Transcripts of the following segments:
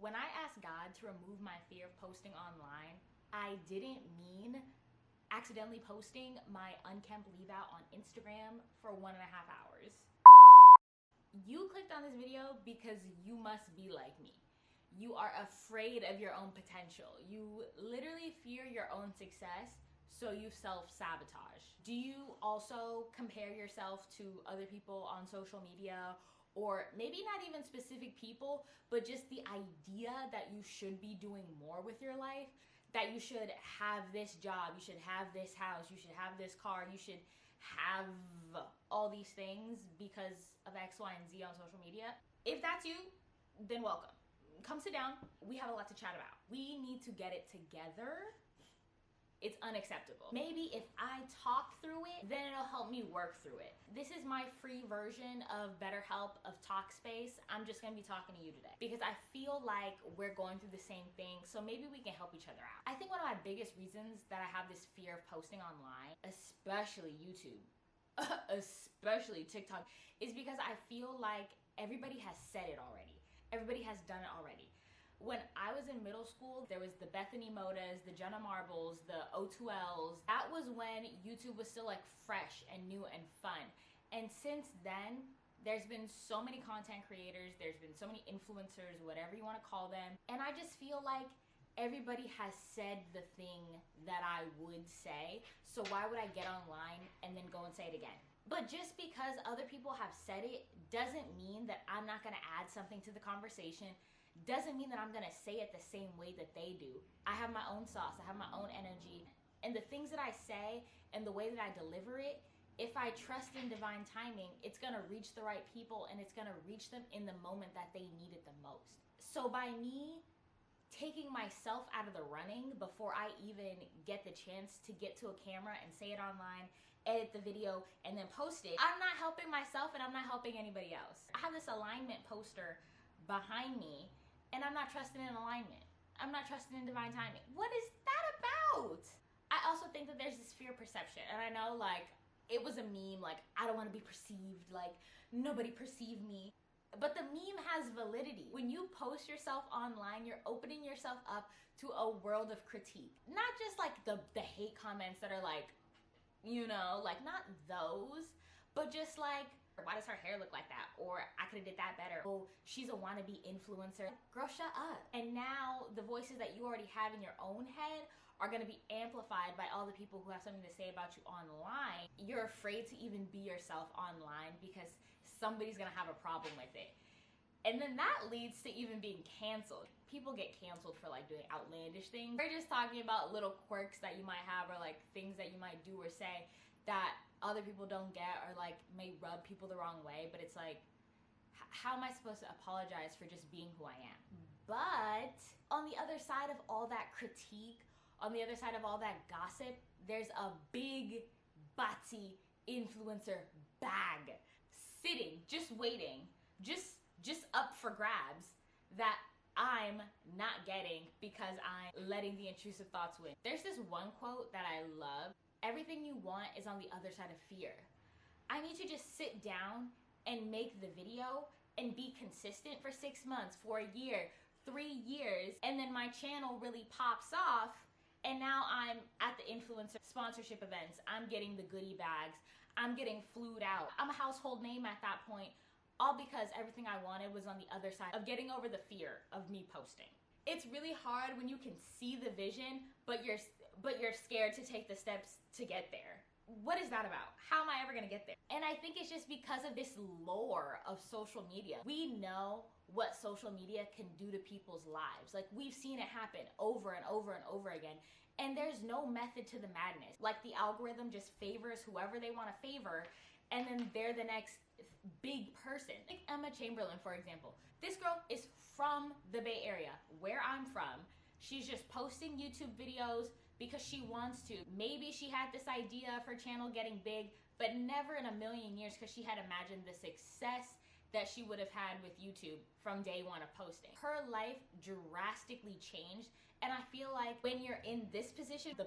When I asked God to remove my fear of posting online, I didn't mean accidentally posting my unkempt leave out on Instagram for 1.5 hours. You clicked on this video because you must be like me. You are afraid of your own potential. You literally fear your own success, so you self-sabotage. Do you also compare yourself to other people on social media, or maybe not even specific people, but just the idea that you should be doing more with your life, that you should have this job, you should have this house, you should have this car, you should have all these things because of X, Y, and Z on social media? If that's you, then welcome. Come sit down. We have a lot to chat about. We need to get it together. It's unacceptable. Maybe if I talk through it, then it'll help me work through it. This is my free version of BetterHelp, of Talkspace. I'm just gonna be talking to you today because I feel like we're going through the same thing, so maybe we can help each other out. I think one of my biggest reasons that I have this fear of posting online, especially YouTube, especially TikTok, is because I feel like everybody has said it already. Everybody has done it already. When I was in middle school, there was the Bethany Modas, the Jenna Marbles, the O2Ls. That was when YouTube was still like fresh and new and fun. And since then, there's been so many content creators, there's been so many influencers, whatever you want to call them. And I just feel like everybody has said the thing that I would say. So why would I get online and then go and say it again? But just because other people have said it doesn't mean that I'm not gonna add something to the conversation, doesn't mean that I'm gonna say it the same way that they do. I have my own sauce, I have my own energy, and the things that I say and the way that I deliver it, if I trust in divine timing, it's gonna reach the right people and it's gonna reach them in the moment that they need it the most. So by me taking myself out of the running before I even get the chance to get to a camera and say it online, edit the video, and then post it, I'm not helping myself and I'm not helping anybody else. I have this alignment poster behind me and I'm not trusting in alignment. I'm not trusting in divine timing. What is that about? I also think that there's this fear perception, and I know like it was a meme, like I don't want to be perceived, like nobody perceive me. But the meme has validity. When you post yourself online, you're opening yourself up to a world of critique. Not just like the hate comments that are like, you know, like not those, but just like, why does her hair look like that? Or I could have did that better. Oh, she's a wannabe influencer. Girl, shut up. And now the voices that you already have in your own head are gonna be amplified by all the people who have something to say about you online. You're afraid to even be yourself online because somebody's gonna have a problem with it. And then that leads to even being canceled. People get canceled for like doing outlandish things. We're just talking about little quirks that you might have, or like things that you might do or say that other people don't get, or like may rub people the wrong way. But it's like, how am I supposed to apologize for just being who I am? But on the other side of all that critique, on the other side of all that gossip, there's a big batsy influencer bag sitting, just waiting, just up for grabs that I'm not getting because I'm letting the intrusive thoughts win. There's this one quote that I love. Everything you want is on the other side of fear. I need to just sit down and make the video and be consistent for 6 months, for a year, 3 years, and then my channel really pops off, and now I'm at the influencer sponsorship events, I'm getting the goodie bags, I'm getting flued out. I'm a household name at that point, all because everything I wanted was on the other side of getting over the fear of me posting. It's really hard when you can see the vision, but you're scared to take the steps to get there. What is that about? How am I ever gonna get there? And I think it's just because of this lore of social media. We know what social media can do to people's lives. Like, we've seen it happen over and over and over again. And there's no method to the madness. Like, the algorithm just favors whoever they want to favor, and then they're the next big person. Like Emma Chamberlain, for example. This girl is from the Bay Area, where I'm from. She's just posting YouTube videos because she wants to. Maybe she had this idea of her channel getting big, but never in a million years, because she had imagined the success that she would have had with YouTube from day one of posting. Her life drastically changed, and I feel like when you're in this position, the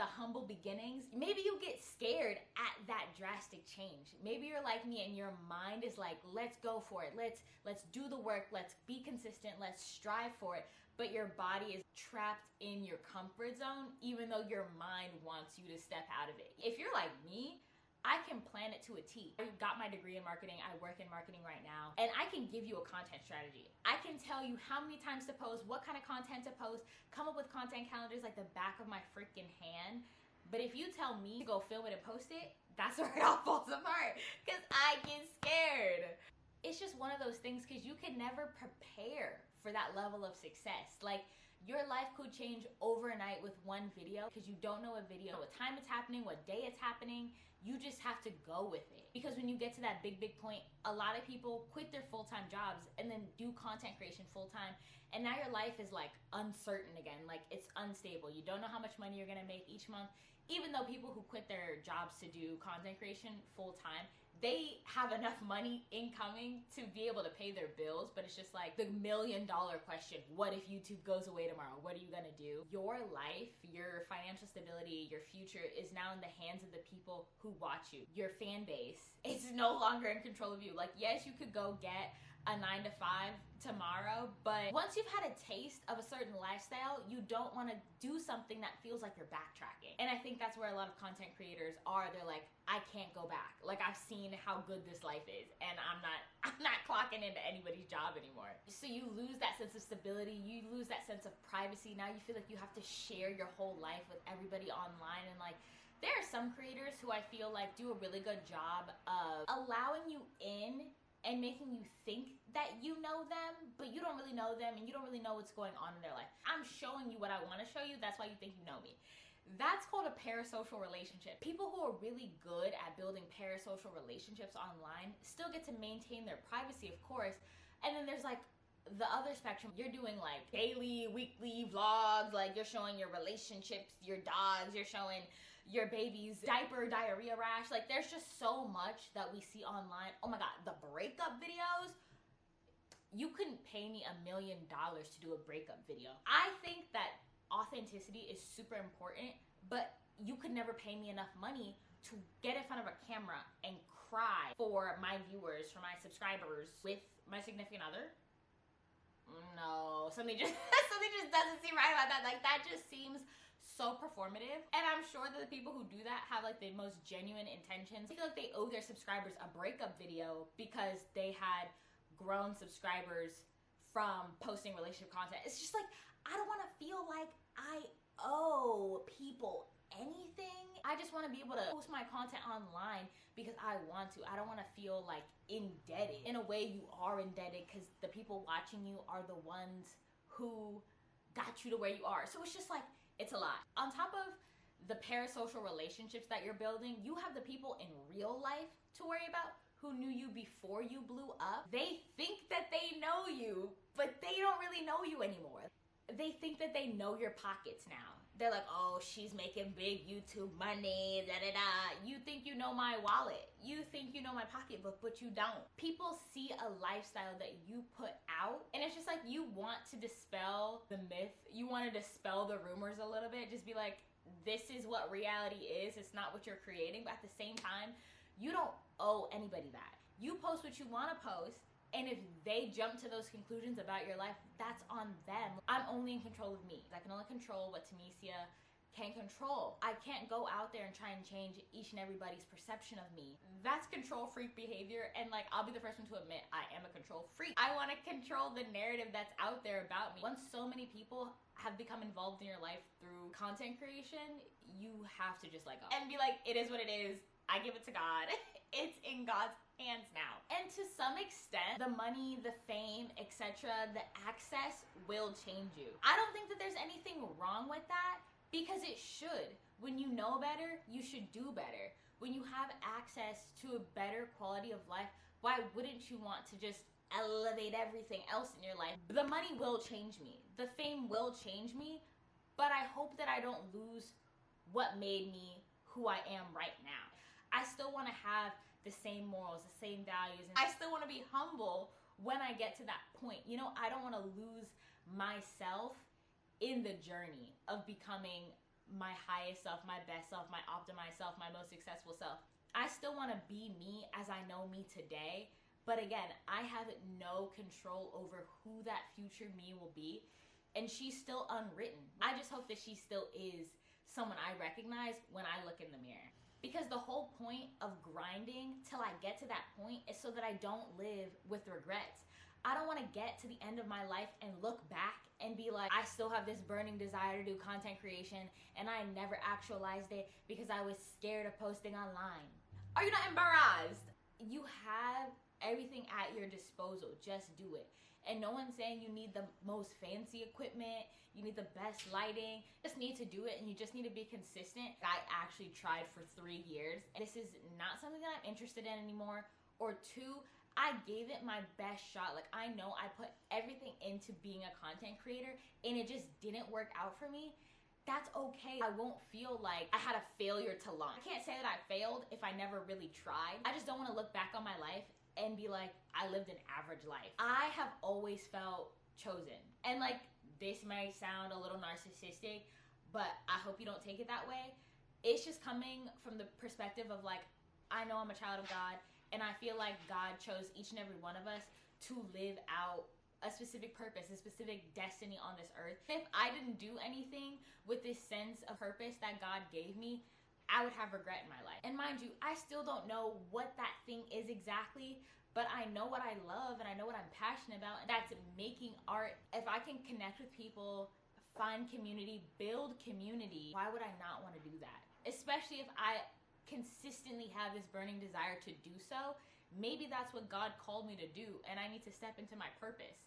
humble beginnings, maybe you get scared at that drastic change. Maybe you're like me and your mind is like, let's go for it. Let's do the work. Let's be consistent. Let's strive for it. But your body is trapped in your comfort zone, even though your mind wants you to step out of it. If you're like me, I can plan it to a T. I got my degree in marketing. I work in marketing right now. And I can give you a content strategy. I can tell you how many times to post, what kind of content to post, come up with content calendars like the back of my freaking hand. But if you tell me to go film it and post it, that's where it all falls apart, because I get scared. It's just one of those things, because you can never prepare for that level of success. Like, your life could change overnight with one video, because you don't know a video, what time it's happening, what day it's happening. You just have to go with it. Because when you get to that big point, a lot of people quit their full-time jobs and then do content creation full-time. And now your life is like uncertain again. Like, it's unstable. You don't know how much money you're gonna make each month. Even though people who quit their jobs to do content creation full-time, they have enough money incoming to be able to pay their bills, but it's just like the $1 million question: what if YouTube goes away tomorrow? What are you gonna do? Your life, your financial stability, your future is now in the hands of the people who watch you. Your fan base, it's no longer in control of you. Like, yes, you could go get a 9 to 5 tomorrow, but once you've had a taste of a certain lifestyle, you don't want to do something that feels like you're backtracking. And I think that's where a lot of content creators are. They're like, I can't go back. Like, I've seen how good this life is, and I'm not clocking into anybody's job anymore. So you lose that sense of stability, you lose that sense of privacy. Now you feel like you have to share your whole life with everybody online, and like, there are some creators who I feel like do a really good job of allowing you in and making you think that you know them, but you don't really know them, and you don't really know what's going on in their life. I'm showing you what I want to show you, that's why you think you know me. That's called a parasocial relationship. People who are really good at building parasocial relationships online still get to maintain their privacy, of course. And then there's like the other spectrum. You're doing like daily, weekly vlogs, like you're showing your relationships, your dogs, you're showing your baby's diaper diarrhea rash. Like, there's just so much that we see online. Oh my god, the breakup videos. You couldn't pay me $1 million to do a breakup video. I think that authenticity is super important, but you could never pay me enough money to get in front of a camera and cry for my viewers, for my subscribers, with my significant other. No, something just doesn't seem right about that. Like, that just seems so performative. And I'm sure that the people who do that have like the most genuine intentions. I feel like they owe their subscribers a breakup video because they had grown subscribers from posting relationship content. It's just like, I don't want to feel like I owe people anything. I just want to be able to post my content online because I want to. I don't want to feel like indebted. In a way, you are indebted because the people watching you are the ones who got you to where you are. So it's just like, it's a lot. On top of the parasocial relationships that you're building, you have the people in real life to worry about who knew you before you blew up. They think that they know you, but they don't really know you anymore. They think that they know your pockets now. They're like, oh, she's making big YouTube money, da da da. You think you know my wallet. You think you know my pocketbook, but you don't. People see a lifestyle that you put out, and it's just like, you want to dispel the myth. You want to dispel the rumors a little bit. Just be like, this is what reality is. It's not what you're creating. But at the same time, you don't owe anybody that. You post what you want to post. And if they jump to those conclusions about your life, that's on them. I'm only in control of me. I can only control what Tamesia can control. I can't go out there and try and change each and everybody's perception of me. That's control freak behavior, and like, I'll be the first one to admit I am a control freak. I want to control the narrative that's out there about me. Once so many people have become involved in your life through content creation, you have to just let go and be like, it is what it is. I give it to God. It's in God's hands now. And to some extent, the money, the fame, etc., the access will change you. I don't think that there's anything wrong with that, because it should. When you know better, you should do better. When you have access to a better quality of life, why wouldn't you want to just elevate everything else in your life? The money will change me. The fame will change me, but I hope that I don't lose what made me who I am right now. I still want to have the same morals, the same values. And I still want to be humble when I get to that point. You know, I don't want to lose myself in the journey of becoming my highest self, my best self, my optimized self, my most successful self. I still want to be me as I know me today. But again, I have no control over who that future me will be. And she's still unwritten. I just hope that she still is someone I recognize when I look in the mirror. Because the whole point of grinding till I get to that point is so that I don't live with regrets. I don't want to get to the end of my life and look back and be like, I still have this burning desire to do content creation and I never actualized it because I was scared of posting online. Are you not embarrassed? You have everything at your disposal. Just do it. And no one's saying you need the most fancy equipment, you need the best lighting. You just need to do it and you just need to be consistent. I actually tried for 3 years. This is not something that I'm interested in anymore. Or 2, I gave it my best shot. Like, I know I put everything into being a content creator and it just didn't work out for me. That's okay. I won't feel like I had a failure to launch. I can't say that I failed if I never really tried. I just don't want to look back on my life and be like, I lived an average life. I have always felt chosen. And like, this might sound a little narcissistic, but I hope you don't take it that way. It's just coming from the perspective of like, I know I'm a child of God, and I feel like God chose each and every one of us to live out a specific purpose, a specific destiny on this earth. If I didn't do anything with this sense of purpose that God gave me, I would have regret in my life. And mind you, I still don't know what that thing is exactly, but I know what I love and I know what I'm passionate about, and that's making art. If I can connect with people, find community, build community, why would I not want to do that? Especially if I consistently have this burning desire to do so. Maybe that's what God called me to do, and I need to step into my purpose.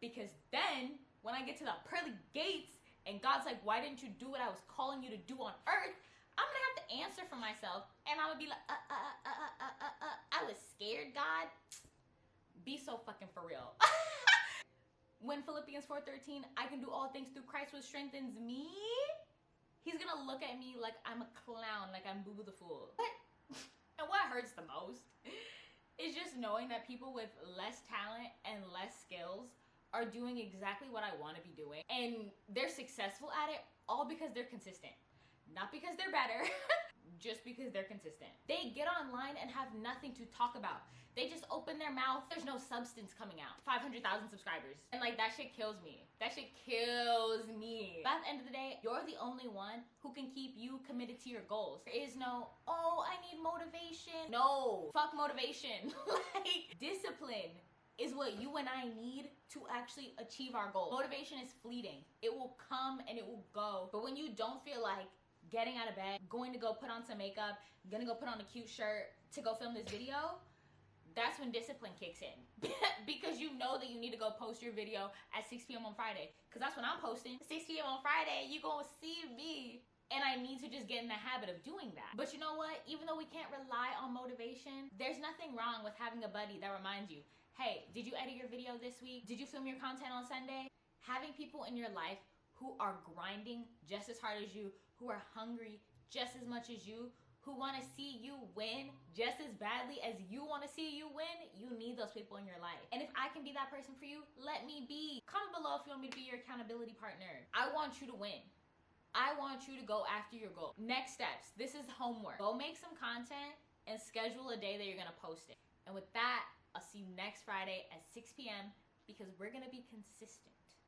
Because then, when I get to the pearly gates, and God's like, why didn't you do what I was calling you to do on earth? I'm gonna have to answer for myself, and I'm gonna be like, I was scared, God. Be so fucking for real. When Philippians 4:13, I can do all things through Christ who strengthens me, he's gonna look at me like I'm a clown, like I'm Boo Boo the Fool. And what hurts the most is just knowing that people with less talent and less skills are doing exactly what I want to be doing, and they're successful at it all because they're consistent. Not because they're better, just because they're consistent. They get online and have nothing to talk about. They just open their mouth, there's no substance coming out. 500,000 subscribers. And like, that shit kills me. That shit kills me. But at the end of the day, you're the only one who can keep you committed to your goals. There is no, oh, I need motivation. No, fuck motivation. Like, discipline is what you and I need to actually achieve our goal. Motivation is fleeting. It will come and it will go. But when you don't feel like getting out of bed, going to go put on some makeup, gonna go put on a cute shirt to go film this video, that's when discipline kicks in. Because you know that you need to go post your video at 6 p.m. on Friday. Because that's when I'm posting. 6 p.m. on Friday, you gonna see me. And I need to just get in the habit of doing that. But you know what? Even though we can't rely on motivation, there's nothing wrong with having a buddy that reminds you, hey, did you edit your video this week? Did you film your content on Sunday? Having people in your life who are grinding just as hard as you, who are hungry just as much as you, who want to see you win just as badly as you want to see you win, you need those people in your life. And if I can be that person for you, let me be. Comment below if you want me to be your accountability partner. I want you to win. I want you to go after your goal. Next steps. This is homework. Go make some content and schedule a day that you're going to post it. And with that, I'll see you next Friday at 6 p.m. because we're going to be consistent.